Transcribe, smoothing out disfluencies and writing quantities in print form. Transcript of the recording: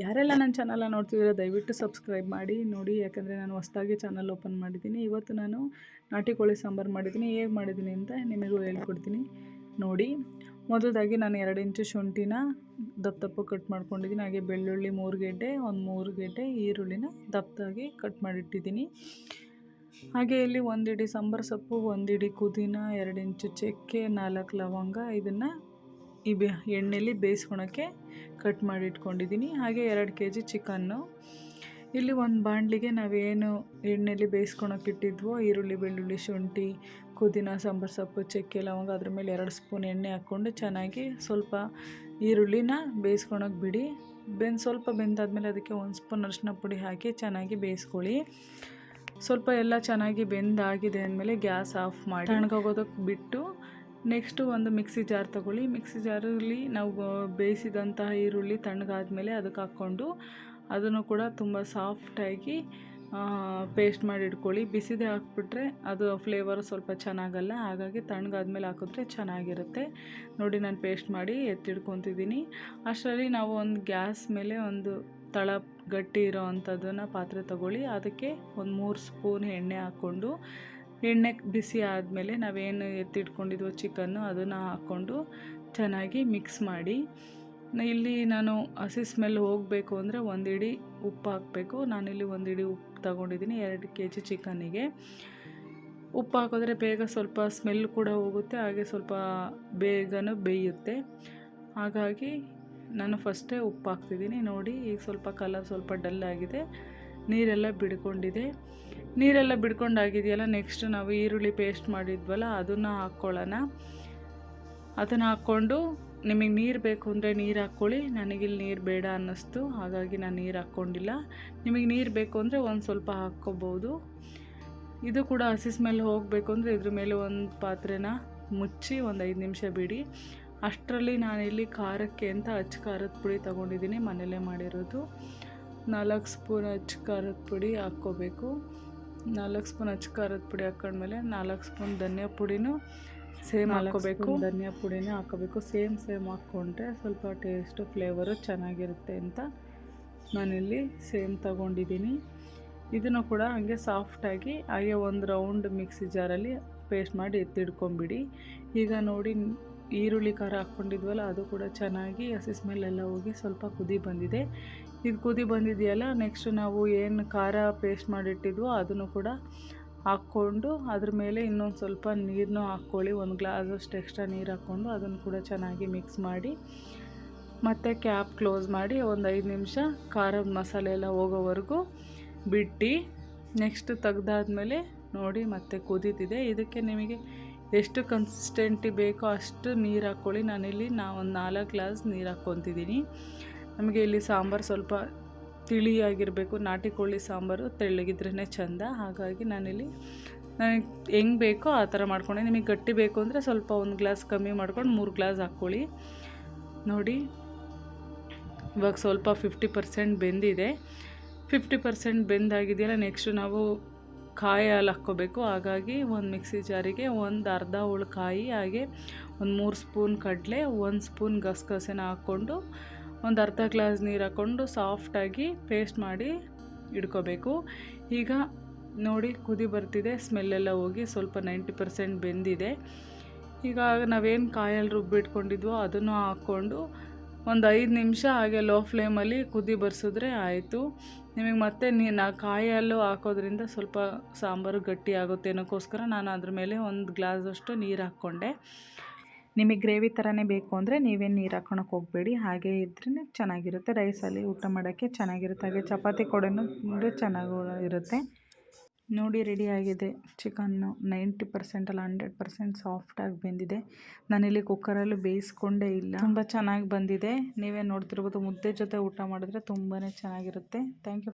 ಯಾರೆಲ್ಲ ನನ್ನ ಚಾನಲ್ನ ನೋಡ್ತಿದ್ದೀರೋ ದಯವಿಟ್ಟು ಸಬ್ಸ್ಕ್ರೈಬ್ ಮಾಡಿ ನೋಡಿ, ಯಾಕಂದರೆ ನಾನು ಹೊಸದಾಗಿ ಚಾನಲ್ ಓಪನ್ ಮಾಡಿದ್ದೀನಿ. ಇವತ್ತು ನಾನು ನಾಟಿ ಕೋಳಿ ಸಾಂಬಾರು ಮಾಡಿದ್ದೀನಿ. ಹೇಗೆ ಮಾಡಿದ್ದೀನಿ ಅಂತ ನಿಮಗೂ ಹೇಳ್ಕೊಡ್ತೀನಿ ನೋಡಿ. ಮೊದಲದಾಗಿ ನಾನು 2 ಇಂಚು ಶುಂಠಿನ ದಪ್ಪ ಕಟ್ ಮಾಡ್ಕೊಂಡಿದ್ದೀನಿ. ಹಾಗೆ ಬೆಳ್ಳುಳ್ಳಿ 3 ಗೆಡ್ಡೆ, ಒಂದು 3 ಗೆಡ್ಡೆ ಈರುಳ್ಳಿನ ದಪ್ಪದಾಗಿ ಕಟ್ ಮಾಡಿಟ್ಟಿದ್ದೀನಿ. ಹಾಗೆ ಇಲ್ಲಿ 1 ಹಿಡಿ ಸಾಂಬಾರು ಸೊಪ್ಪು, 1 ಹಿಡಿ ಪುದೀನ, 2 ಇಂಚು ಚಕ್ಕೆ, 4 ಲವಂಗ, ಇದನ್ನು ಎಣ್ಣೆಯಲ್ಲಿ ಬೇಯಿಸ್ಕೊಳಕ್ಕೆ ಕಟ್ ಮಾಡಿ ಇಟ್ಕೊಂಡಿದ್ದೀನಿ. ಹಾಗೆ 2 kg ಚಿಕನ್ನು. ಇಲ್ಲಿ ಒಂದು ಬಾಣಲಿಗೆ ನಾವೇನು ಎಣ್ಣೆಯಲ್ಲಿ ಬೇಯಿಸ್ಕೊಳಕ್ಕೆ ಇಟ್ಟಿದ್ವೋ ಈರುಳ್ಳಿ, ಬೆಳ್ಳುಳ್ಳಿ, ಶುಂಠಿ, ಪುದೀನ, ಸಾಂಬಾರು ಸೊಪ್ಪು, ಚಕ್ಕೆ, ಲವಂಗ, ಅದ್ರ ಮೇಲೆ 2 ಸ್ಪೂನ್ ಎಣ್ಣೆ ಹಾಕ್ಕೊಂಡು ಚೆನ್ನಾಗಿ ಸ್ವಲ್ಪ ಈರುಳ್ಳಿನ ಬೇಯಿಸ್ಕೊಳಕ್ಕೆ ಬಿಡಿ. ಸ್ವಲ್ಪ ಬೆಂದಾದ್ಮೇಲೆ ಅದಕ್ಕೆ 1 ಸ್ಪೂನ್ ಅರಿಶಿನ ಪುಡಿ ಹಾಕಿ ಚೆನ್ನಾಗಿ ಬೇಯಿಸ್ಕೊಳ್ಳಿ. ಸ್ವಲ್ಪ ಎಲ್ಲ ಚೆನ್ನಾಗಿ ಬೆಂದಾಗಿದೆ ಅಂದಮೇಲೆ ಗ್ಯಾಸ್ ಆಫ್ ಮಾಡಿ ತಣ್ಣಗಾಗೋದಕ್ಕೆ ಬಿಟ್ಟು ನೆಕ್ಸ್ಟು ಒಂದು ಮಿಕ್ಸಿ ಜಾರ್ ತೊಗೊಳ್ಳಿ. ಮಿಕ್ಸಿ ಜಾರಲ್ಲಿ ನಾವು ಬೇಯಿಸಿದಂತಹ ಈರುಳ್ಳಿ ತಣ್ಣಗಾದ್ಮೇಲೆ ಅದಕ್ಕೆ ಹಾಕ್ಕೊಂಡು ಅದನ್ನು ಕೂಡ ತುಂಬ ಸಾಫ್ಟಾಗಿ ಪೇಸ್ಟ್ ಮಾಡಿ ಇಟ್ಕೊಳ್ಳಿ. ಬಿಸಿದೇ ಹಾಕ್ಬಿಟ್ರೆ ಅದು ಫ್ಲೇವರ್ ಸ್ವಲ್ಪ ಚೆನ್ನಾಗಲ್ಲ, ಹಾಗಾಗಿ ತಣ್ಣಗಾದ್ಮೇಲೆ ಹಾಕಿದ್ರೆ ಚೆನ್ನಾಗಿರುತ್ತೆ. ನೋಡಿ, ನಾನು ಪೇಸ್ಟ್ ಮಾಡಿ ಎತ್ತಿಡ್ಕೊತಿದ್ದೀನಿ. ಅಷ್ಟರಲ್ಲಿ ನಾವು ಒಂದು ಗ್ಯಾಸ್ ಮೇಲೆ ಒಂದು ತಳ ಗಟ್ಟಿ ಇರೋ ಅಂಥದ್ದನ್ನು ಪಾತ್ರೆ ತೊಗೊಳ್ಳಿ. ಅದಕ್ಕೆ ಒಂದು 3 ಸ್ಪೂನ್ ಎಣ್ಣೆ ಹಾಕ್ಕೊಂಡು, ಎಣ್ಣೆ ಬಿಸಿ ಆದಮೇಲೆ ನಾವೇನು ಎತ್ತಿಟ್ಕೊಂಡಿದ್ವೋ ಚಿಕನ್ನು ಅದನ್ನು ಹಾಕ್ಕೊಂಡು ಚೆನ್ನಾಗಿ ಮಿಕ್ಸ್ ಮಾಡಿ. ಇಲ್ಲಿ ನಾನು ಹಸಿ ಸ್ಮೆಲ್ ಹೋಗಬೇಕು ಅಂದರೆ 1 ಹಿಡಿ ಉಪ್ಪು ಹಾಕಬೇಕು. ನಾನಿಲ್ಲಿ 1 ಹಿಡಿ ಉಪ್ಪು ತಗೊಂಡಿದ್ದೀನಿ 2 kg ಚಿಕನ್ನಿಗೆ. ಉಪ್ಪು ಹಾಕಿದ್ರೆ ಬೇಗ ಸ್ವಲ್ಪ ಸ್ಮೆಲ್ ಕೂಡ ಹೋಗುತ್ತೆ, ಹಾಗೆ ಸ್ವಲ್ಪ ಬೇಗನೂ ಬೇಯುತ್ತೆ. ಹಾಗಾಗಿ ನಾನು ಫಸ್ಟೇ ಉಪ್ಪು ಹಾಕ್ತಿದ್ದೀನಿ. ನೋಡಿ, ಈಗ ಸ್ವಲ್ಪ ಕಲರ್ ಸ್ವಲ್ಪ ಡಲ್ ಆಗಿದೆ, ನೀರೆಲ್ಲ ಬಿಡ್ಕೊಂಡಿದೆ. ನೀರೆಲ್ಲ ಬಿಡ್ಕೊಂಡಾಗಿದೆಯಲ್ಲ, ನೆಕ್ಸ್ಟ್ ನಾವು ಈರುಳ್ಳಿ ಪೇಸ್ಟ್ ಮಾಡಿದ್ವಲ್ಲ ಅದನ್ನು ಹಾಕ್ಕೊಳ್ಳೋಣ. ಅದನ್ನು ಹಾಕ್ಕೊಂಡು ನಿಮಗೆ ನೀರು ಬೇಕು ಅಂದರೆ ನೀರು ಹಾಕ್ಕೊಳ್ಳಿ. ನನಗಿಲ್ಲಿ ನೀರು ಬೇಡ ಅನ್ನಿಸ್ತು, ಹಾಗಾಗಿ ನಾನು ನೀರು ಹಾಕ್ಕೊಂಡಿಲ್ಲ. ನಿಮಗೆ ನೀರು ಬೇಕು ಅಂದರೆ ಒಂದು ಸ್ವಲ್ಪ ಹಾಕ್ಕೋಬೋದು. ಇದು ಕೂಡ ಹಸಿ ಸ್ಮೆಲ್ ಹೋಗಬೇಕು ಅಂದರೆ ಇದ್ರ ಮೇಲೆ ಒಂದು ಪಾತ್ರೆನ ಮುಚ್ಚಿ ಒಂದು 5 ನಿಮಿಷ ಬಿಡಿ. ಅಷ್ಟರಲ್ಲಿ ನಾನಿಲ್ಲಿ ಖಾರಕ್ಕೆ ಅಂತ ಅಚ್ಚ ಖಾರದ ಪುಡಿ ತೊಗೊಂಡಿದ್ದೀನಿ, ಮನೆಯಲ್ಲೇ ಮಾಡಿರೋದು. 4 ಸ್ಪೂನ್ ಅಚ್ಚ ಖಾರದ ಪುಡಿ ಹಾಕ್ಕೋಬೇಕು. 4 ಸ್ಪೂನ್ ಅಚ್ಚ ಖಾರದ ಪುಡಿ ಹಾಕ್ಕೊಂಡ್ಮೇಲೆ 4 ಸ್ಪೂನ್ ಧನಿಯಾ ಪುಡಿನೂ ಸೇಮ್ ಹಾಕ್ಕೋಬೇಕು. ಧನಿಯಾ ಪುಡಿನೇ ಹಾಕ್ಕೋಬೇಕು. ಸೇಮ್ ಹಾಕ್ಕೊಂಡ್ರೆ ಸ್ವಲ್ಪ ಟೇಸ್ಟು ಫ್ಲೇವರು ಚೆನ್ನಾಗಿರುತ್ತೆ ಅಂತ ನಾನಿಲ್ಲಿ ಸೇಮ್ ತೊಗೊಂಡಿದ್ದೀನಿ. ಇದನ್ನು ಕೂಡ ಹಾಗೆ ಸಾಫ್ಟಾಗಿ ಹಾಗೆ ಒಂದು ರೌಂಡ್ ಮಿಕ್ಸಿ ಜಾರಲ್ಲಿ ಪೇಸ್ಟ್ ಮಾಡಿ ಎತ್ತಿಡ್ಕೊಂಬಿಡಿ. ಈಗ ನೋಡಿ, ಈರುಳ್ಳಿ ಖಾರ ಹಾಕ್ಕೊಂಡಿದ್ವಲ್ಲ ಅದು ಕೂಡ ಚೆನ್ನಾಗಿ ಹಸಿ ಸ್ಮೆಲ್ಲೆಲ್ಲ ಹೋಗಿ ಸ್ವಲ್ಪ ಕುದಿ ಬಂದಿದೆ. ಇದು ಕುದಿ ಬಂದಿದೆಯಲ್ಲ, ನೆಕ್ಸ್ಟ್ ನಾವು ಏನು ಖಾರ ಪೇಸ್ಟ್ ಮಾಡಿಟ್ಟಿದ್ವೋ ಅದನ್ನು ಕೂಡ ಹಾಕ್ಕೊಂಡು ಅದ್ರ ಮೇಲೆ ಇನ್ನೊಂದು ಸ್ವಲ್ಪ ನೀರನ್ನು ಹಾಕ್ಕೊಳ್ಳಿ. 1 ಗ್ಲಾಸಷ್ಟು ಎಕ್ಸ್ಟ್ರಾ ನೀರು ಹಾಕ್ಕೊಂಡು ಅದನ್ನು ಕೂಡ ಚೆನ್ನಾಗಿ ಮಿಕ್ಸ್ ಮಾಡಿ ಮತ್ತು ಕ್ಯಾಪ್ ಕ್ಲೋಸ್ ಮಾಡಿ ಒಂದು 5 ನಿಮಿಷ ಖಾರದ ಮಸಾಲೆ ಎಲ್ಲ ಹೋಗೋವರೆಗೂ ಬಿಟ್ಟು ನೆಕ್ಸ್ಟ್ ತೆಗ್ದಾದ್ಮೇಲೆ ನೋಡಿ ಮತ್ತೆ ಕುದೀತಿದೆ. ಇದಕ್ಕೆ ನಿಮಗೆ ಎಷ್ಟು ಕನ್ಸಿಸ್ಟೆಂಟಿ ಬೇಕೋ ಅಷ್ಟು ನೀರು ಹಾಕ್ಕೊಳ್ಳಿ. ನಾನಿಲ್ಲಿ ಒಂದು 4 ಗ್ಲಾಸ್ ನೀರು ಹಾಕ್ಕೊತಿದ್ದೀನಿ. ನಮಗೆ ಇಲ್ಲಿ ಸಾಂಬಾರು ಸ್ವಲ್ಪ ತಿಳಿಯಾಗಿರಬೇಕು. ನಾಟಿ ಕೋಳಿ ಸಾಂಬಾರು ತೆಳ್ಳಗಿದ್ರೇ ಚೆಂದ, ಹಾಗಾಗಿ ನಾನಿಲ್ಲಿ ನನಗೆ ಹೆಂಗೆ ಬೇಕೋ ಆ ಥರ ಮಾಡ್ಕೊಂಡೆ. ನಿಮಗೆ ಗಟ್ಟಿ ಬೇಕು ಅಂದರೆ ಸ್ವಲ್ಪ 1 ಗ್ಲಾಸ್ ಕಮ್ಮಿ ಮಾಡ್ಕೊಂಡು 3 ಗ್ಲಾಸ್ ಹಾಕ್ಕೊಳ್ಳಿ. ನೋಡಿ, ಇವಾಗ ಸ್ವಲ್ಪ 50% ಬೆಂದಿದೆ. 50% ಬೆಂದಾಗಿದೆಯಲ್ಲ, ನೆಕ್ಸ್ಟು ನಾವು ಕಾಯಿ ಹಾಲು ಹಾಕ್ಕೋಬೇಕು. ಹಾಗಾಗಿ ಒಂದು ಮಿಕ್ಸಿ ಜಾರಿಗೆ ಒಂದು ಅರ್ಧ ಹೋಳು ಕಾಯಿ, ಹಾಗೆ ಒಂದು 3 ಸ್ಪೂನ್ ಕಡಲೆ, 1 ಸ್ಪೂನ್ ಗಸಗಸೆನ ಹಾಕ್ಕೊಂಡು ಒಂದು ಅರ್ಧ ಗ್ಲಾಸ್ ನೀರು ಹಾಕ್ಕೊಂಡು ಸಾಫ್ಟಾಗಿ ಪೇಸ್ಟ್ ಮಾಡಿ ಇಡ್ಕೋಬೇಕು. ಈಗ ನೋಡಿ, ಕುದಿ ಬರ್ತಿದೆ, ಸ್ಮೆಲ್ಲೆಲ್ಲ ಹೋಗಿ ಸ್ವಲ್ಪ 90% ಬೆಂದಿದೆ. ಈಗ ನಾವೇನು ಕಾಯಲ್ಲಿ ರುಬ್ಬಿಟ್ಕೊಂಡಿದ್ವೋ ಅದನ್ನು ಹಾಕ್ಕೊಂಡು ಒಂದು 5 ನಿಮಿಷ ಹಾಗೆ ಲೋ ಫ್ಲೇಮಲ್ಲಿ ಕುದಿ ಬರ್ಸಿದ್ರೆ ಆಯಿತು. ನಿಮಗೆ ಮತ್ತೆ ಕಾಯಿ ಹಾಲು ಹಾಕೋದ್ರಿಂದ ಸ್ವಲ್ಪ ಸಾಂಬಾರು ಗಟ್ಟಿ ಆಗುತ್ತೆ ಅನ್ನೋಕ್ಕೋಸ್ಕರ ನಾನು ಅದ್ರ ಮೇಲೆ 1 ಗ್ಲಾಸಷ್ಟು ನೀರು ಹಾಕ್ಕೊಂಡೆ. ನಿಮಗೆ ಗ್ರೇವಿ ಥರನೇ ಬೇಕು ಅಂದರೆ ನೀವೇನು ನೀರು ಹಾಕ್ಕೊಳಕ್ಕೆ ಹೋಗಬೇಡಿ, ಹಾಗೆ ಇದ್ರೇ ಚೆನ್ನಾಗಿರುತ್ತೆ. ರೈಸಲ್ಲಿ ಊಟ ಮಾಡೋಕ್ಕೆ ಚೆನ್ನಾಗಿರುತ್ತೆ, ಹಾಗೆ ಚಪಾತಿ ಕೂಡನೂ ಚೆನ್ನಾಗೂ ಇರುತ್ತೆ. ನೋಡಿ, ರೆಡಿಯಾಗಿದೆ ಚಿಕನ್ನು. 90% ಅಲ್ಲ 100% ಸಾಫ್ಟಾಗಿ ಬೆಂದಿದೆ. ನಾನಿಲ್ಲಿ ಕುಕ್ಕರಲ್ಲಿ ಬೇಯಿಸ್ಕೊಂಡೇ ಇಲ್ಲ, ತುಂಬ ಚೆನ್ನಾಗಿ ಬಂದಿದೆ. ನೀವೇ ನೋಡ್ತಿರ್ಬೋದು. ಮುದ್ದೆ ಜೊತೆ ಊಟ ಮಾಡಿದ್ರೆ ತುಂಬಾ ಚೆನ್ನಾಗಿರುತ್ತೆ. Thank you.